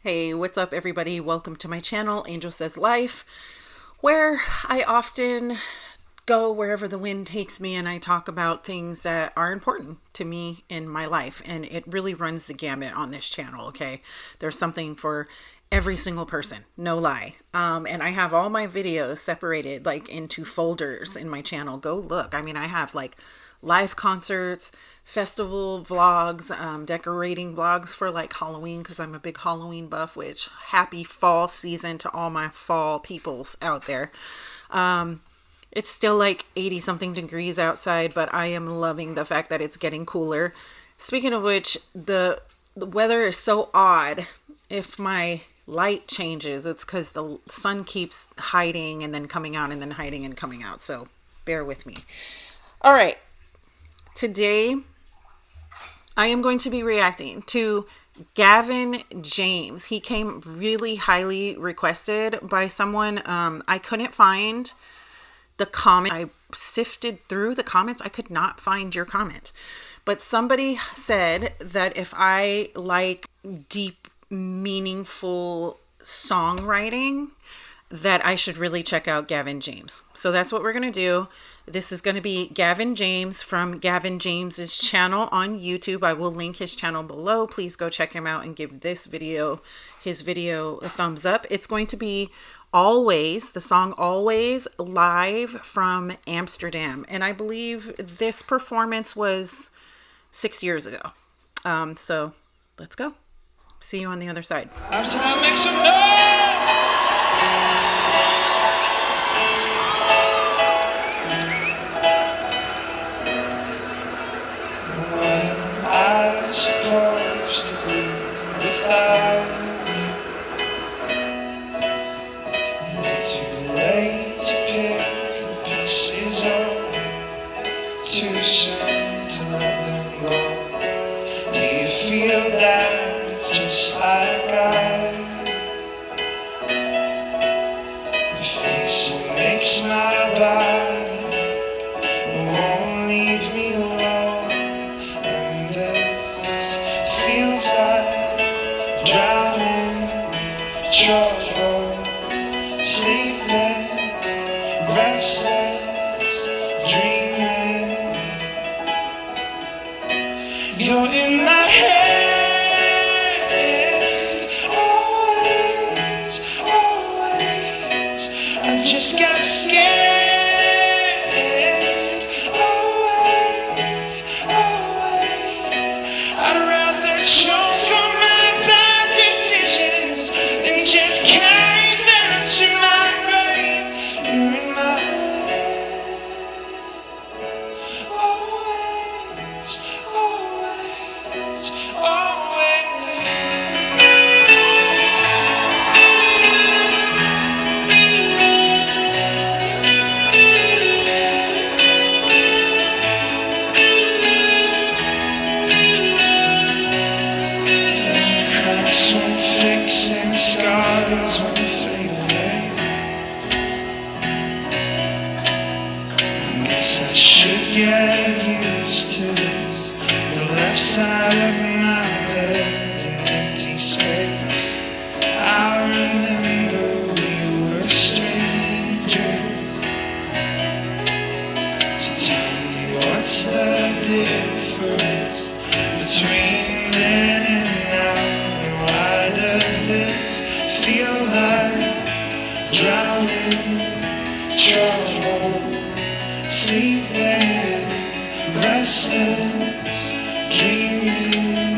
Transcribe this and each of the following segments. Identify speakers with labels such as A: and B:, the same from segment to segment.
A: Hey, what's up, everybody? Welcome to my channel, Angel Says Life, where I often go wherever the wind takes me and I talk about things that are important to me in my life. And it really runs the gamut on this channel, okay? There's something for every single person, no lie. And I have all my videos separated like into folders in my channel. Go look. I mean, I have like live concerts, festival vlogs, decorating vlogs for like Halloween because I'm a big Halloween buff, which happy fall season to all my fall peoples out there. It's still like 80 something degrees outside, but I am loving the fact that it's getting cooler. Speaking of which, the weather is so odd. If my light changes, it's because the sun keeps hiding and then coming out and then hiding and coming out. So bear with me. All right. Today, I am going to be reacting to Gavin James. He came really highly requested by someone. I couldn't find the comment. I sifted through the comments. I could not find your comment. But somebody said that if I like deep, meaningful songwriting, that I should really check out Gavin James. So that's what we're going to do. This is going to be Gavin James from Gavin James's channel on YouTube. I will link his channel below. Please go check him out and give his video a thumbs up. It's going to be Always, the song Always, live from Amsterdam. And I believe this performance was 6 years ago. So let's go. See you on the other side.
B: Amsterdam, make some noise! Supposed to be without you? Is it too late to pick the pieces up? Too soon to let them go? Do you feel that it's just like the face that makes my body won't leave me alone? Feels like drowning, trouble, sleeping, restless, dreaming. You're in my head, always, always. I just got scared. Fixing scars won't fade away. I guess I should get used to this. The left side of my bed's an empty space. I remember we were strangers. So tell me, what's the difference between then and now? Does this feel like drowning, trouble, sleeping, restless, dreaming?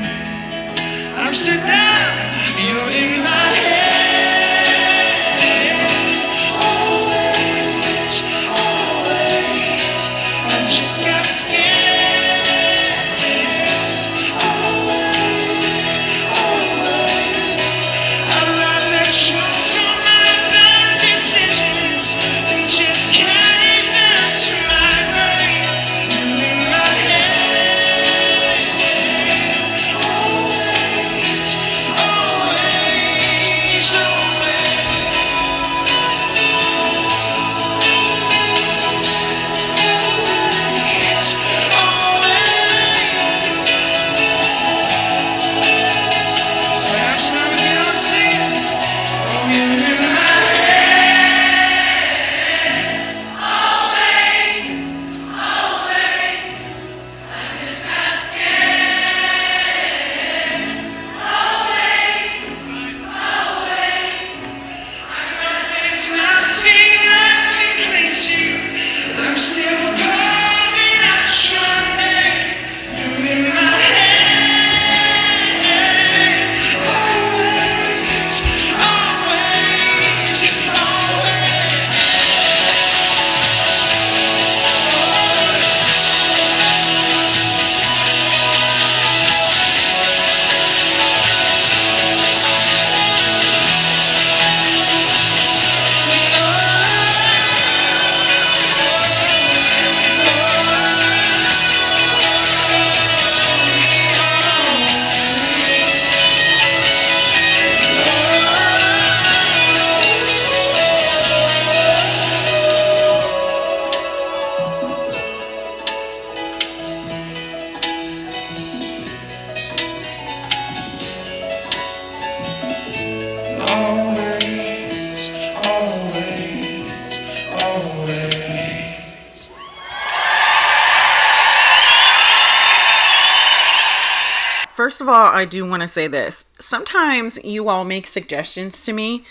A: First of all, I do want to say this. Sometimes you all make suggestions to me,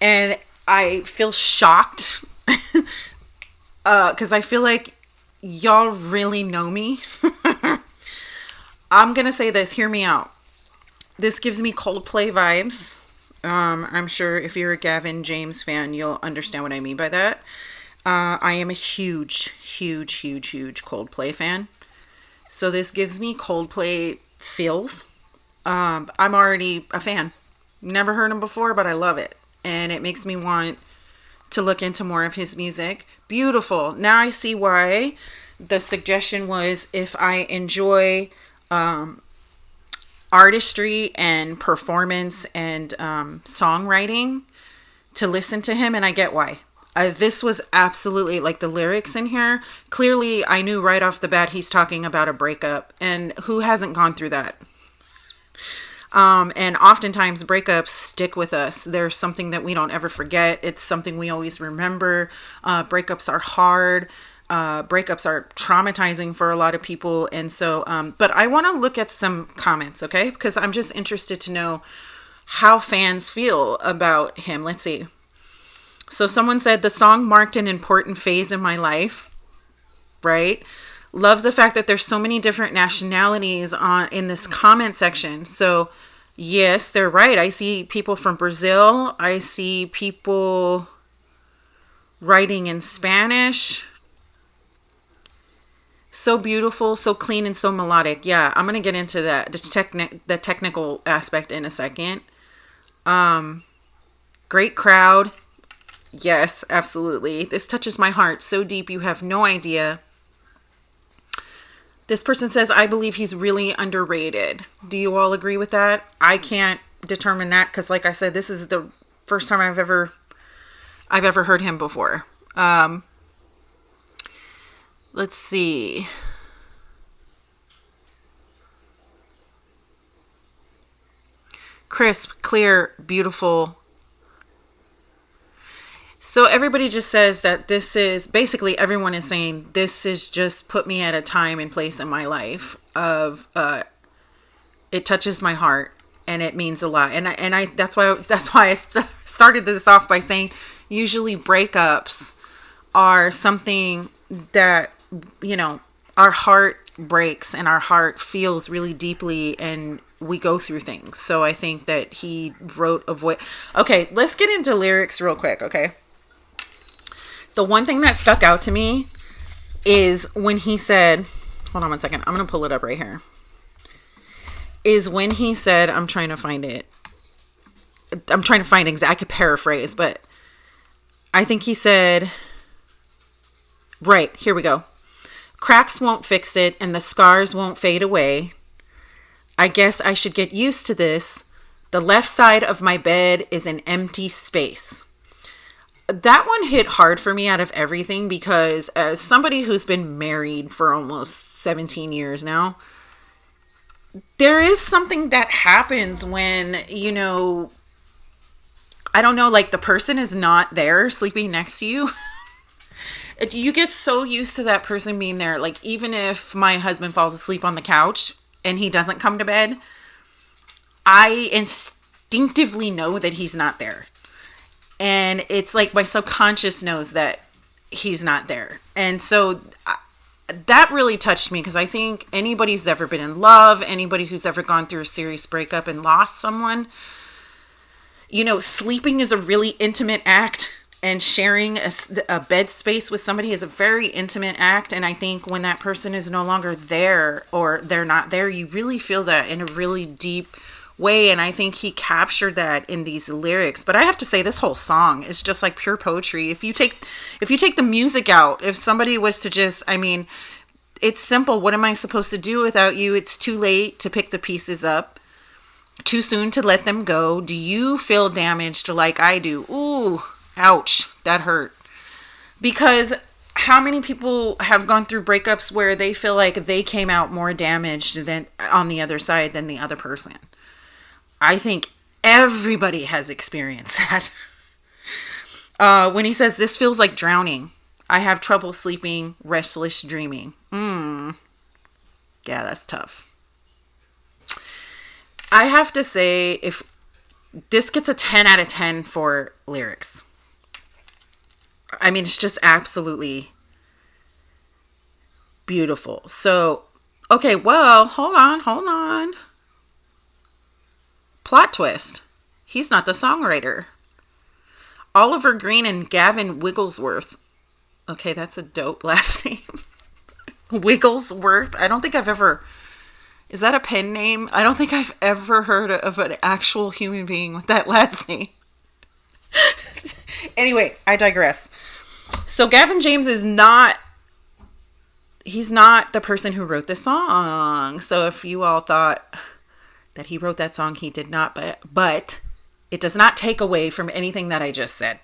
A: and I feel shocked because I feel like y'all really know me. I'm going to say this. Hear me out. This gives me Coldplay vibes. I'm sure if you're a Gavin James fan, you'll understand what I mean by that. I am a huge Coldplay fan. So this gives me Coldplay feels. I'm already a fan. Never heard him before, but I love it. And it makes me want to look into more of his music. Beautiful. Now I see why the suggestion was if I enjoy artistry and performance and songwriting, to listen to him, and I get why. This was absolutely, like, the lyrics in here. Clearly, I knew right off the bat he's talking about a breakup, and who hasn't gone through that? And oftentimes breakups stick with us. There's something that we don't ever forget. It's something we always remember. Breakups are hard. Breakups are traumatizing for a lot of people. And so, but I want to look at some comments, okay? Because I'm just interested to know how fans feel about him. Let's see. So someone said the song marked an important phase in my life, right? Love the fact that there's so many different nationalities in this comment section. So yes, they're right. I see people from Brazil. I see people writing in Spanish. So beautiful, so clean, and so melodic. Yeah, I'm going to get into that, the technical aspect in a second. Great crowd. Yes, absolutely. This touches my heart so deep you have no idea. This person says, I believe he's really underrated. Do you all agree with that? I can't determine that because, like I said, this is the first time I've ever heard him before. Let's see. Crisp, clear, beautiful. So everybody just says that this is, basically everyone is saying this is just put me at a time and place in my life of, it touches my heart and it means a lot. And I that's why I started this off by saying usually breakups are something that, you know, our heart breaks and our heart feels really deeply and we go through things. So I think that he wrote a voice. Okay, let's get into lyrics real quick, okay? The one thing that stuck out to me is when he said, hold on one second, I'm going to pull it up right here. Is when he said, I'm trying to find it. I could paraphrase, but I think he said, right, here we go. Cracks won't fix it and the scars won't fade away. I guess I should get used to this. The left side of my bed is an empty space. That one hit hard for me out of everything because as somebody who's been married for almost 17 years now, there is something that happens when, you know, I don't know, like the person is not there sleeping next to you. You get so used to that person being there. Like even if my husband falls asleep on the couch and he doesn't come to bed, I instinctively know that he's not there. And it's like my subconscious knows that he's not there. And so that really touched me because I think anybody who's ever been in love, anybody who's ever gone through a serious breakup and lost someone, you know, sleeping is a really intimate act and sharing a bed space with somebody is a very intimate act. And I think when that person is no longer there or they're not there, you really feel that in a really deep way. And I think he captured that in these lyrics. But I have to say this whole song is just like pure poetry. If you take the music out, if somebody was to just, I mean, it's simple. What am I supposed to do without you? It's too late to pick the pieces up. Too soon to let them go. Do you feel damaged like I do? Ooh, ouch. That hurt. Because how many people have gone through breakups where they feel like they came out more damaged than on the other side than the other person? I think everybody has experienced that. When he says, this feels like drowning. I have trouble sleeping, restless dreaming. Yeah, that's tough. I have to say, if this gets a 10 out of 10 for lyrics. I mean, it's just absolutely beautiful. So, okay, well, hold on. Plot twist. He's not the songwriter. Oliver Green and Gavin Wigglesworth. Okay, that's a dope last name. Wigglesworth. I don't think I've ever... Is that a pen name? I don't think I've ever heard of an actual human being with that last name. Anyway, I digress. So Gavin James is not... He's not the person who wrote the song. So if you all thought that he wrote that song, he did not. But it does not take away from anything that I just said.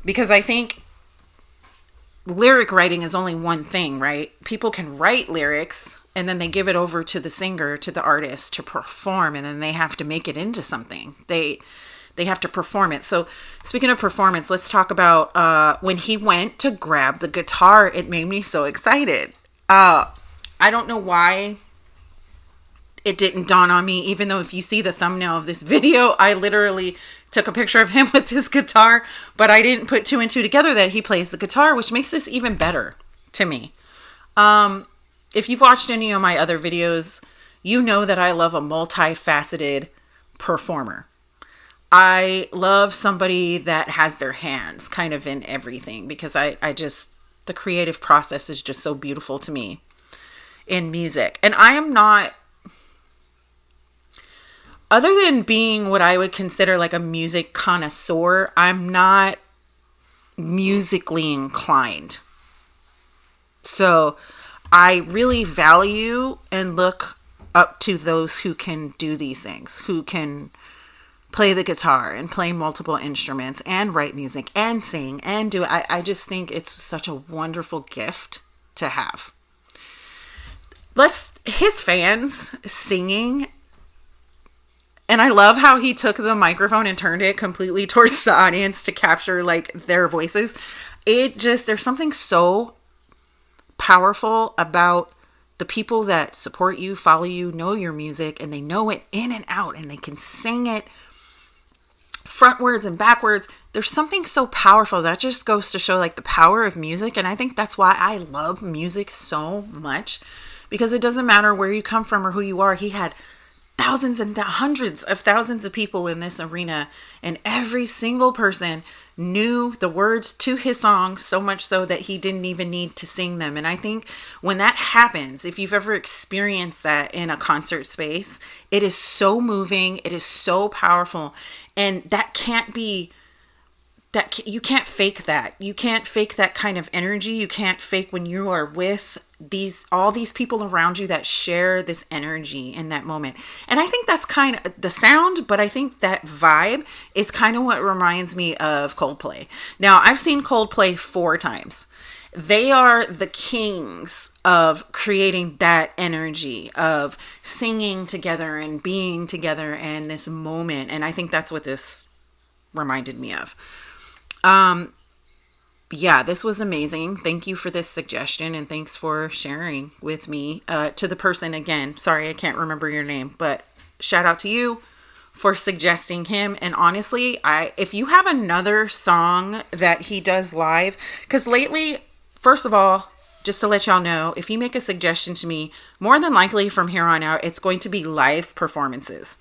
A: Because I think lyric writing is only one thing, right? People can write lyrics and then they give it over to the singer, to the artist to perform, and then they have to make it into something. They have to perform it. So speaking of performance, let's talk about when he went to grab the guitar. It made me so excited. I don't know why it didn't dawn on me, even though if you see the thumbnail of this video, I literally took a picture of him with his guitar, but I didn't put two and two together that he plays the guitar, which makes this even better to me. If you've watched any of my other videos, you know that I love a multifaceted performer. I love somebody that has their hands kind of in everything, because I just, the creative process is just so beautiful to me in music. And I am not, other than being what I would consider like a music connoisseur, I'm not musically inclined. So I really value and look up to those who can do these things, who can play the guitar and play multiple instruments and write music and sing and do it. I just think it's such a wonderful gift to have. His fans singing. And I love how he took the microphone and turned it completely towards the audience to capture like their voices. There's something so powerful about the people that support you, follow you, know your music, and they know it in and out, and they can sing it frontwards and backwards. There's something so powerful that just goes to show like the power of music. And I think that's why I love music so much, because it doesn't matter where you come from or who you are. He had thousands and hundreds of thousands of people in this arena, and every single person knew the words to his song, so much so that he didn't even need to sing them. And I think when that happens, if you've ever experienced that in a concert space, it is so moving, it is so powerful, and you can't fake that. You can't fake that kind of energy. You can't fake when you are with all these people around you that share this energy in that moment. And I think that's kind of the sound, but I think that vibe is kind of what reminds me of Coldplay. Now, I've seen Coldplay 4 times. They are the kings of creating that energy of singing together and being together and this moment. And I think that's what this reminded me of. Yeah, this was amazing. Thank you for this suggestion, and thanks for sharing with me. To the person, again, sorry I can't remember your name, but shout out to you for suggesting him. And honestly, if you have another song that he does live, because lately, first of all, just to let y'all know, if you make a suggestion to me, more than likely from here on out, it's going to be live performances.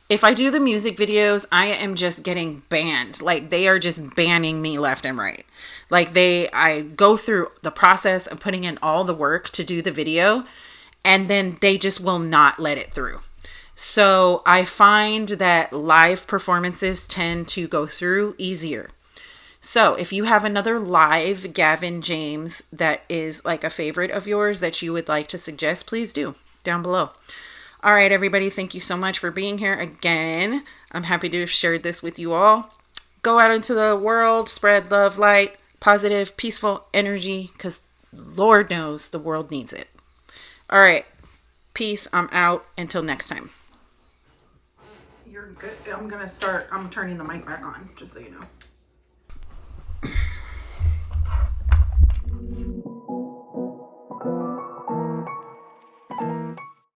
A: If I do the music videos, I am just getting banned. Like, they are just banning me left and right. Like, I go through the process of putting in all the work to do the video, and then they just will not let it through. So I find that live performances tend to go through easier. So if you have another live Gavin James that is like a favorite of yours that you would like to suggest, please do down below. All right, everybody, thank you so much for being here again. I'm happy to have shared this with you all. Go out into the world, spread love, light, positive, peaceful energy, because Lord knows the world needs it. All right, peace. I'm out. Until next time. You're good. I'm turning the mic back on, just so you know.